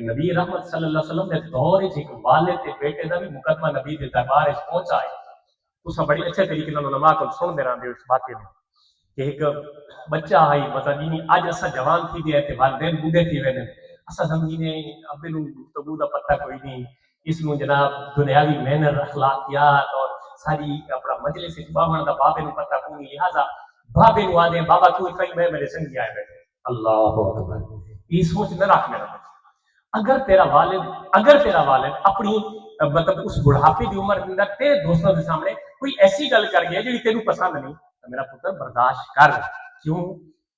نبی رحمت صلی اللہ علیہ وسلم نے دور ایک والد تے بیٹے دا بھی مقدمہ نبی دے دربار وچ پہنچا ہے. اس بڑی اچھے طریقے نال علماء کو سن دے رہندے اس واقعے میں کہ ایک بچہ آئی مزانی اج اسا جوان تھی دے تے والدین بوڑھے تھی وے اسا سمجھینے ابے نو گفتگو دا پتہ کوئی نہیں اس نو جناب دنیاوی محنت اخلاقیات اور ساری اپنا مجلس باہن دا بابے نو پتہ کوئی نہیں لہذا بابے نو آدے بابا تو کئی میں میرے سنگ آئے بیٹھے. اللہ اکبر. یہ سوچ نہ رکھ میرا بچہ. اگر تیرا والد اپنی مطلب اس بڑھاپے کی عمر کے اندر تیرے دوستوں کے سامنے کوئی ایسی گل کر گیا جی تینوں پسند نہیں تو میرا پتر برداشت کر. کیوں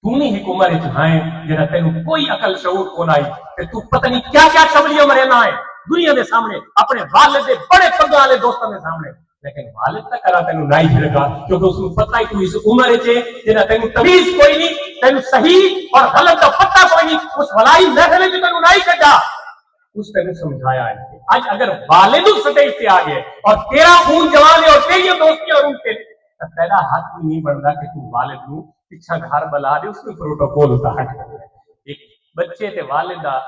تو نہیں ایک عمر چائیں جہاں تینوں کوئی عقل شعور کو آئی کہ تو پتہ نہیں کیا کیا چبلیاں مرنا ہے دنیا کے سامنے اپنے والد کے بڑے پگا والے دوستوں کے سامنے. لیکن والد تک کرا تینوں نہیں جھڑکا کیونکہ اس کو پتہ ہی تو اس عمر جہاں تینوں تمیز کوئی نہیں تینوں صحیح اور غلط کا پتہ کوئی نہیں اس بھلائی محفل میں تینوں نہیں کٹا اس تینوں سمجھایا ہے. آج اگر والد اس سطح سے آ گئے اور تیرا خون جوان ہے اور تیری دوستی اور ان کے پہلا حق بھی نہیں بنتا کہ تو والد نو پیچھا گھر بلا دے اس میں پروٹوکول ہوتا ہے. ایک بچے تے والد دا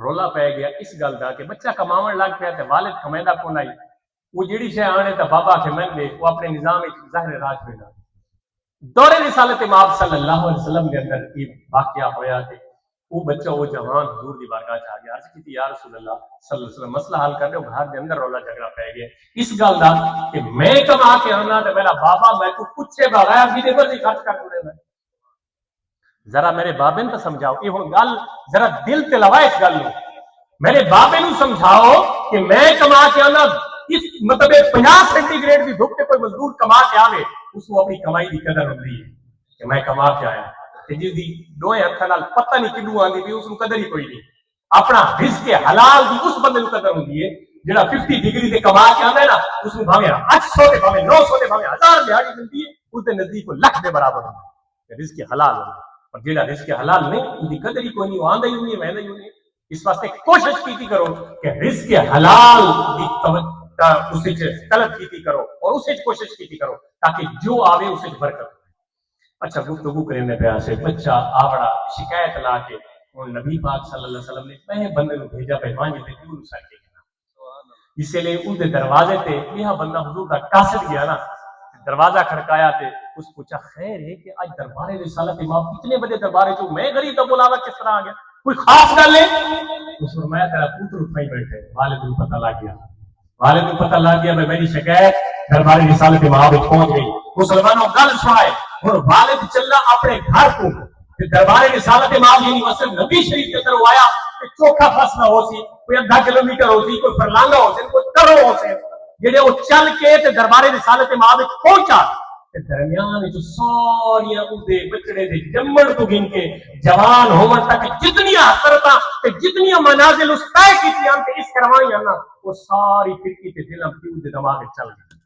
رولا پی گیا اس گل دا کہ بچہ کماون لگ پیا تے والد کمیندا کون آئی وہ جڑی شے آنے تے بابا کے من دے وہ اپنے نظام وچ ظاہر راج ہوئے. دور رسالت مآب صلی اللہ علیہ وسلم کے اندر یہ واقعہ ہویا کہ وہ بچہ وہ جوان حضور دی بارگاہ چ آ گیا. عرض کی یا رسول اللہ صلی اللہ علیہ وسلم مسئلہ حل کر دے. گھر دے اندر رولا جھگڑا پی گیا اس گل دا کہ میں کما کے آنا تے میرا بابا میں کو پوچھے بغیر بھی دے مرضی خرچ کر دے. میں ذرا میرے بابے نے سمجھاؤ یہ ہن گل ذرا دل تے لوا اس گل نو میرے بابے نو سمجھاؤ کہ میں کما کے آنا اس مطلب 50 سینٹی گریڈ کی دھوپ تے کوئی مزدور کما کے آوے اس کو اپنی کمائی کی قدر ہوندی ہے کہ میں کما کے آیا تے جس دی دوئے ہتھاں نال پتہ نہیں کدوں آندی بھی اس کو قدر ہی کوئی نہیں. اپنا رزق حلال دی اس بندے کو قدر ہوندی ہے جڑا 50 ڈگری تے کما کے آندا ہے نا اس کو بھاویں 800 تے بھاویں 900 تے بھاویں 1000 دیہاڑی ملتی ہے اس دے نزدیک لاکھ دے برابر ہے کہ رزق حلال ہے. اور جڑا رزق حلال نہیں اس دی قدر ہی کوئی نہیں آندا ہی نہیں ویندا ہی نہیں. اس واسطے کوشش کیتی کرو کہ رزق حلال دی اس طلب کیتی کرو اور اسے کوشش کیتی کرو تاکہ جو آوے اسے برکت. اچھا گفتگو کرنے پہ سے بچہ آوڑا شکایت لا کے اور نبی پاک صلی اللہ علیہ وسلم نے پہلے بندے کو بھیجا پہوان جتے کیوں نسا کے اس لیے ان دے دروازے تے یہ بندہ حضور کا قاصد گیا نا دروازہ کھڑکایا تے اس پوچھا خیر ہے کہ آج دربار رسالت امام اتنے بڑے دربار جو میں غریب کا بلاوا کس طرح آ گیا کوئی خاص گل ہے. اس فرمایا تیرا پوتر اٹھائی بیٹھے والد کو پتہ لگ گیا والد کو پتہ لگ گیا میری شکایت دربار رسالت امام پہنچ گئی. مسلمانوں گل سنائے اور والد چلا اپنے گھر کو دربار رسالت امام یعنی مسجد نبی شریف کے اندر آیا کہ چوکھا فاصلہ ہو سی کوئی آدھا کلومیٹر ہو سی کوئی فرلانگا ہو سی کوئی کرو ہو سی جڑے وہ چل کے دربار رسالت امام پہنچا درمیان جو ساری اودے بچڑے دے جمن تو گن کے جوان ہون تک جتنی حسرتاں تے جتنی منازل اس طے کیتیاں تے اس کروائیاں نا وہ ساری فرقی تے فلم پیو دے دماغ وچ چل گئی.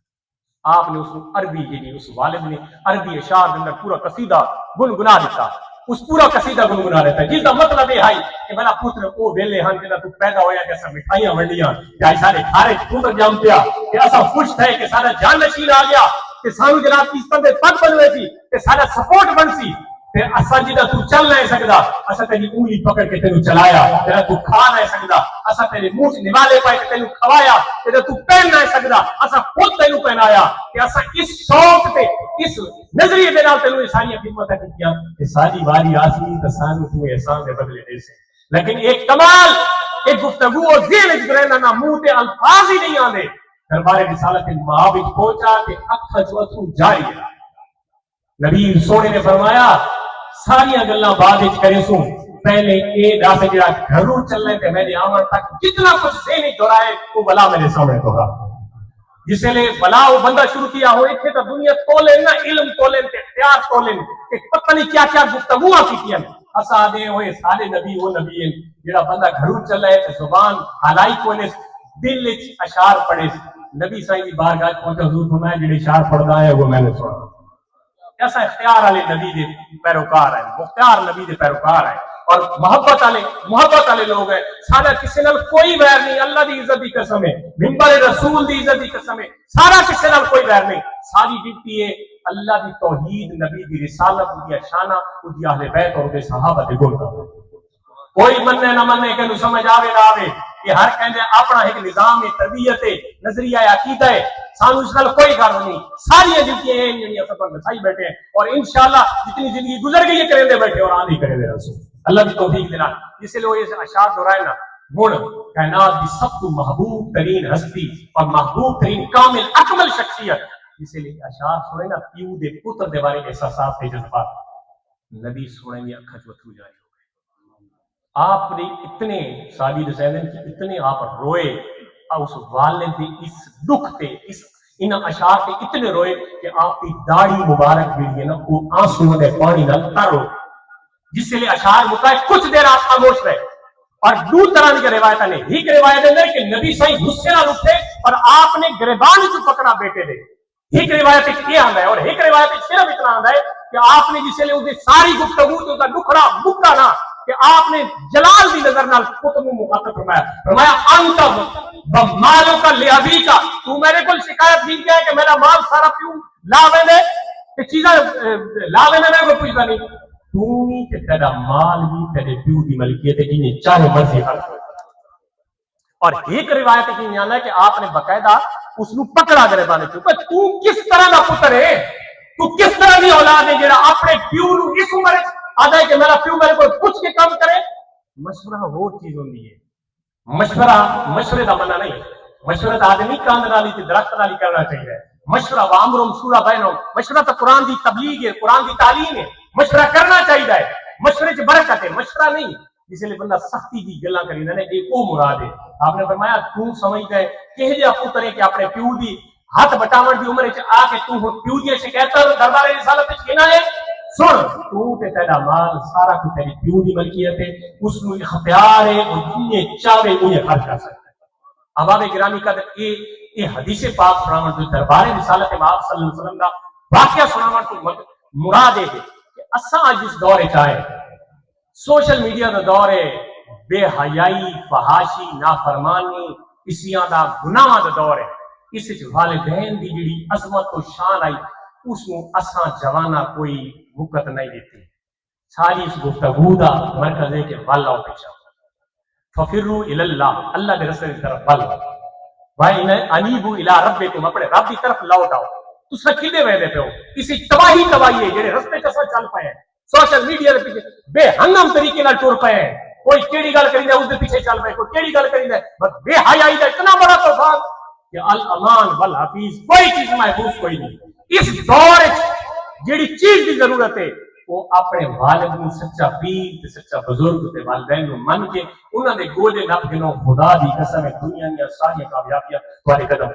آپ نے اس کو عربی یعنی اس والد نے عربی اشعار کے اندر پورا قصیدہ گنگنا دیتا. اس پورا قصیدہ گنگنا دیتا ہے جس کا مطلب یہ ہے کہ میرا پتر وہ ویلے ہن جڑا تو پیدا ہویا کہ اسا مٹھائیاں ونڈیاں یا سارے کھارے پتر جام پیا کہ اسا خوش تھے کہ سارا جان نشین آ گیا کہ سانو جناب کس طرح پگ بنوے سی کہ سارا سپورٹ بن سی تے اسا جدا تو چل نہیں سکدا اسا تیری انگلی پکڑ کے تینوں چلایا تیرا تو کھا نہیں سکدا اسا تیرے منہ وچ نوالے پائے کے تینوں کھوایا تیرا تو پہن نہیں سکدا اسا خود تینوں پہنایا کہ اسا اس شوق تے اس نظریے دے نال تینوں ساری خدمتاں کیتیاں کہ ساری واری آسی تے سانو تو احسان دے بدلے دے سے. لیکن ایک کمال ایک گفتگو اور ذہن وچ رہنا نہ منہ تے الفاظ ہی نہیں آندے. دربار رسالت ماں وچ پہنچا تے اکھ چوتھوں جاری ہے. نبی سونے نے فرمایا ساری گلاں بعد وچ کرے سوں پہلے اے دس جڑا گھروں چلنے تے میرے آمن تک جتنا کچھ ذہن دہرائے وہ بلا میرے سامنے دہرا. جس نے بلا وہ بندہ شروع کیا ہو اتنے تو دنیا تولے نہ علم تولے تے اختیار تولے کہ پتہ نہیں کیا کیا گفتگوਆਂ کیتیاں. اسا دے ہوئے سارے نبی وہ نبی ہیں جڑا بندہ گھروں چلے تے زبان حالائی کونے دل وچ اشعار پڑھے. نبی سائیں دی بارگاہ پہنچے حضور فرمایا جڑے اشعار پڑھدا ہے وہ میں نے سنا. ایسا اختیار والے نبی دے پیروکار ہیں مختار نبی دے پیروکار ہیں اور محبت والے لوگ ہیں. سارا کسی نال کوئی ویر نہیں. اللہ دی عزت دی قسم ہے منبر رسول دی عزت دی قسم ہے سارا کسی نال کوئی ویر نہیں. ساری ڈیوٹی ہے اللہ دی توحید نبی دی رسالت دی شانہ دی اہل بیت اور دے صحابہ دے گل کا. کوئی مننے نہ مننے کہ سمجھ آوے نہ آوے، یہ ہر کہندے اپنا ایک نظام ہے، تربیت ہے، نظریہ ہے، عقیدہ ہے، سانو اس نال کوئی غرض نہیں، ساری ڈیوٹیاں ہیں جڑیاں سب بتائی بیٹھے ہیں، اور انشاءاللہ جتنی زندگی گزر گئی ہے کریں دے بیٹھے اور آندھی کریں دے رسول اللہ کی توفیق دینا۔ اس لیے وہ یہ اشعار دہرائے نا، ہن کائنات کی سب تو محبوب ترین ہستی اور محبوب ترین کامل اکمل شخصیت، اس لیے اشعار سنے نا پیو دے پتر دے بارے احساسات تے جذبات، نبی سونے دی اکھاں چ وتھرو جاری ہو گئے۔ آپ نے اتنے صحابی رسالن کی اتنے آپ روئے، اس والد دے اس دکھ تے اس ان اشعار تے اتنے روئے کہ آپ کی داڑھی مبارک بھی ہے نا وہ آنسو دے پانی نال تر ہو، جس سے اشعار مکائے کچھ دیر آپ خاموش رہے۔ اور دو طرح کی روایت نے، ایک روایت ہے کہ نبی صحیح غصے نال اٹھے اور آپ نے گریبان چ پکڑا بیٹے دے، ایک روایت یہ آندا ہے، اور ایک روایت صرف اتنا آندا ہے کہ آپ نے جس نے ساری گفتگو تو کا دکھڑا مکا نہ کہ آپ نے جلال کی نظر نال پتر کو مخاطب فرمایا انت مالو کا لابی کا، تو میرے کو شکایت کی ہے کہ میرا مال سارا کیوں لا ویندے کہ چیزاں لا ویندے، میں کوئی پوچھتا نہیں، تو ہی کہ تیرا مال بھی تیرے پیو دی ملکیت ہے جنہیں چاہے مرضی خرچ کرے۔ اور ایک روایت کی بیان ہے کہ آپ نے باقاعدہ اس کو پکڑا گریبان چ، تو کس طرح کا پتر ہے، تو کس طرح کی اولاد ہے جڑا اپنے پیو نو اس عمر آدھا ہے کہ میرا پیو میرے کو پوچھ کے کام کرے۔ مشورہ وہ چیز ہوندی ہے، مشورے کا منع نہیں، مشورہ آدمی کاند نالی تے درخت نالی کرنا چاہیے، مشورہ وامرم شورا بینہم، مشورہ تو قرآن دی تبلیغ ہے، قرآن دی تعلیم ہے، مشورہ کرنا چاہیے، مشورے چ برکت ہے، مشورہ نہیں جس لیے بندہ سختی کی گلا کری نے ایک وہ مراد ہے۔ آپ نے فرمایا تو سمجھتا ہے کہ جا پتر ہے کہ اپنے پیو دی ہاتھ بٹاون دی عمر آ کے تو پیو دی شکایت دربار رسالت وچ کہنا ہے، سن تو تے تیرا مال سارا کو تیری پیو دی ملکیت ہے، اس کو اختیار ہے، وہ جنہیں چاہے انہیں خرچ کر سکتا ہے۔ احباب گرامی کا یہ حدیث پاک سناون جو دربار رسالت پاک صلی اللہ علیہ وسلم کا واقعہ سناون تو مراد ہے کہ اساں اج اس دور وچ آئے، سوشل میڈیا دا دور ہے، بے حیائی، فحاشی، نافرمانی، اسیاں دا گناہاں دا دور ہے۔ اس وچ والدین دی جڑی عظمت و شان آئی اس نو اساں جوانا کوئی وقت نہیں دیتی۔ ساری اس گفتگو دا مرکز ہے کہ ول آؤ پیچھا، ففروا الی اللہ، اللہ دے رسول کی طرف ول آؤ، وَإِنَ أَنِيبُوا إِلَىٰ رَبِّكُمْ، اپنے رب کی طرف لوٹ آؤ۔ تسا کدے ویدے پہ ہو، اسی تباہی ہے جڑے رستے چ چل پائے ہیں، سوشل میڈیا دے پیچھے بے ہنگم طریقے نال ٹر پئے ہیں، کوئی کیڑی گل کریندا اس دے پیچھے چل پئے، کوئی کیڑی گل کریندا بس بے حیائی دا اتنا بڑا طوفان کہ الامان والحفیظ، کوئی چیز محفوظ کوئی نہیں۔ اس دور جیڑی چیز کی ضرورت ہے وہ اپنے والد نو سچا پیر تے سچا بزرگ تے والدین نو من کے انہاں دے گوجے نپ گنو، خدا دی قسم ہے دنیا دی ساری کامیابیاں تہاڈے قدم